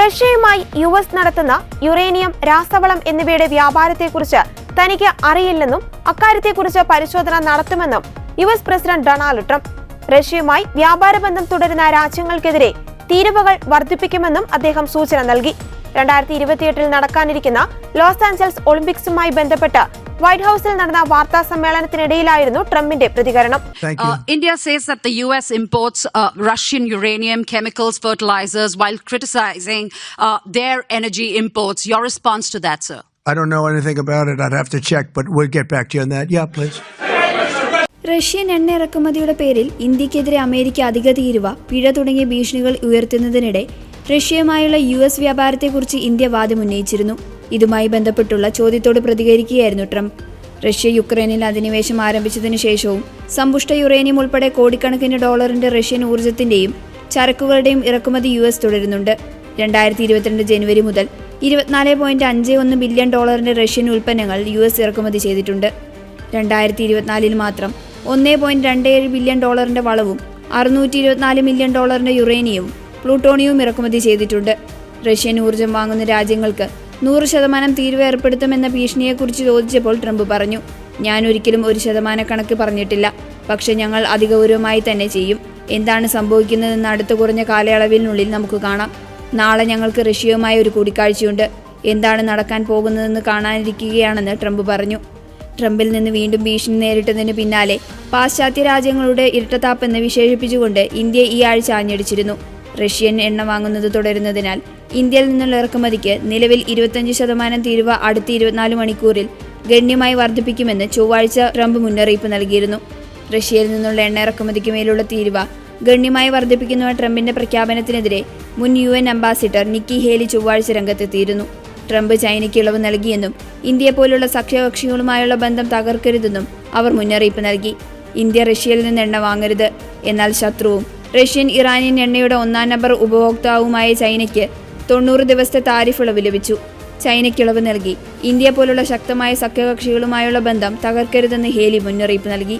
റഷ്യയുമായി US നടത്തുന്ന uranium, രാസവളം എന്നിവയുടെ വ്യാപാരത്തെക്കുറിച്ച് തനിക്ക് അറിയില്ലെന്നും അക്കാര്യത്തെക്കുറിച്ച് പരിശോധന നടത്തുമെന്നും US പ്രസിഡന്റ് ഡൊണാൾഡ് ട്രംപ്. റഷ്യയുമായി വ്യാപാര ബന്ധം തുടരുന്ന രാജ്യങ്ങൾക്കെതിരെ തീരുവകൾ വർദ്ധിപ്പിക്കുമെന്നും അദ്ദേഹം സൂചന നൽകി. 2028 നടക്കാനിരിക്കുന്ന ലോസ് ആഞ്ചൽസ് ഒളിമ്പിക്സുമായി ബന്ധപ്പെട്ട് വൈറ്റ് ഹൌസിൽ നടന്ന വാർത്താ സമ്മേളനത്തിനിടയിലായിരുന്നു ട്രംപിന്റെ പ്രതികരണം. India says that the US imports Russian uranium, chemicals, fertilizers while criticizing their energy imports. Your response to that, sir? I don't know anything about it. I'd have to check, but we'll get back to you on that. Yeah, please. Russian എണ്ണ ഇറക്കുമതിയുടെ പേരിൽ ഇന്ത്യക്കെതിരെ America അധിക തീരുവ, പിഴ തുടങ്ങിയ ഭീഷണികൾ ഉയർത്തുന്നതിനിടെ റഷ്യയുമായുള്ള US വ്യാപാരത്തെക്കുറിച്ച് India വാദമുന്നയിച്ചിരുന്നു. ഇതുമായി ബന്ധപ്പെട്ടുള്ള ചോദ്യത്തോട് പ്രതികരിക്കുകയായിരുന്നു ട്രംപ്. റഷ്യ യുക്രൈനിൽ അധിനിവേശം ആരംഭിച്ചതിനു ശേഷവും സമ്പുഷ്ട യുറേനിയം ഉൾപ്പെടെ കോടിക്കണക്കിന് ഡോളറിന്റെ റഷ്യൻ ഊർജ്ജത്തിന്റെയും ചരക്കുകളുടെയും ഇറക്കുമതി US തുടരുന്നുണ്ട്. 2022 ജനുവരി മുതൽ 24.51 ബില്യൺ ഡോളറിന്റെ റഷ്യൻ ഉൽപ്പന്നങ്ങൾ US ഇറക്കുമതി ചെയ്തിട്ടുണ്ട്. 2024 മാത്രം 1.27 ബില്യൺ ഡോളറിന്റെ വളവും 624 മില്യൺ ഡോളറിന്റെ യുറേനിയവും പ്ലൂട്ടോണിയവും ഇറക്കുമതി ചെയ്തിട്ടുണ്ട്. റഷ്യൻ ഊർജ്ജം വാങ്ങുന്ന രാജ്യങ്ങൾക്ക് 100% തീരുവ ഏർപ്പെടുത്തുമെന്ന ഭീഷണിയെക്കുറിച്ച് ചോദിച്ചപ്പോൾ ട്രംപ് പറഞ്ഞു, ഞാൻ ഒരിക്കലും 1% കണക്ക് പറഞ്ഞിട്ടില്ല, പക്ഷെ ഞങ്ങൾ അതിഗൗരവമായി തന്നെ ചെയ്യും. എന്താണ് സംഭവിക്കുന്നതെന്ന് അടുത്ത കുറഞ്ഞ കാലയളവിനുള്ളിൽ നമുക്ക് കാണാം. നാളെ ഞങ്ങൾക്ക് റഷ്യയുമായി ഒരു കൂടിക്കാഴ്ചയുണ്ട്. എന്താണ് നടക്കാൻ പോകുന്നതെന്ന് കാണാനിരിക്കുകയാണെന്ന് ട്രംപ് പറഞ്ഞു. ട്രംപിൽ നിന്ന് വീണ്ടും ഭീഷണി നേരിട്ടതിന് പിന്നാലെ പാശ്ചാത്യ രാജ്യങ്ങളുടെ ഇരട്ടത്താപ്പെന്ന് വിശേഷിപ്പിച്ചുകൊണ്ട് ഇന്ത്യ ഈ ആഴ്ച ആഞ്ഞടിച്ചിരുന്നു. റഷ്യൻ എണ്ണ വാങ്ങുന്നത് തുടരുന്നതിനാൽ ഇന്ത്യയിൽ നിന്നുള്ള ഇറക്കുമതിക്ക് നിലവിൽ 25% തീരുവ അടുത്ത 24 മണിക്കൂറിൽ ഗണ്യമായി വർദ്ധിപ്പിക്കുമെന്ന് ചൊവ്വാഴ്ച ട്രംപ് മുന്നറിയിപ്പ് നൽകിയിരുന്നു. റഷ്യയിൽ നിന്നുള്ള എണ്ണ ഇറക്കുമതിക്ക് മേലുള്ള തീരുവ ഗണ്യമായി വർദ്ധിപ്പിക്കുന്ന ട്രംപിന്റെ പ്രഖ്യാപനത്തിനെതിരെ മുൻ UN അംബാസിഡർ നിക്കി ഹേലി ചൊവ്വാഴ്ച രംഗത്തെത്തിയിരുന്നു. ട്രംപ് ചൈനയ്ക്ക് ഇളവ് നൽകിയെന്നും ഇന്ത്യയെപ്പോലുള്ള സഖ്യകക്ഷികളുമായുള്ള ബന്ധം തകർക്കരുതെന്നും അവർ മുന്നറിയിപ്പ് നൽകി. ഇന്ത്യ റഷ്യയിൽ നിന്ന് എണ്ണ വാങ്ങരുത്, എന്നാൽ ശത്രുവും റഷ്യൻ ഇറാനിയൻ എണ്ണയുടെ 1ാം നമ്പർ ഉപഭോക്താവുമായ ചൈനയ്ക്ക് 90 ദിവസത്തെ താരിഫ് ഇളവ് ലഭിച്ചു. ചൈനയ്ക്ക് ഇളവ് നൽകി ഇന്ത്യ പോലുള്ള ശക്തമായ സഖ്യകക്ഷികളുമായുള്ള ബന്ധം തകർക്കരുതെന്ന് ഹേലി മുന്നറിയിപ്പ് നൽകി.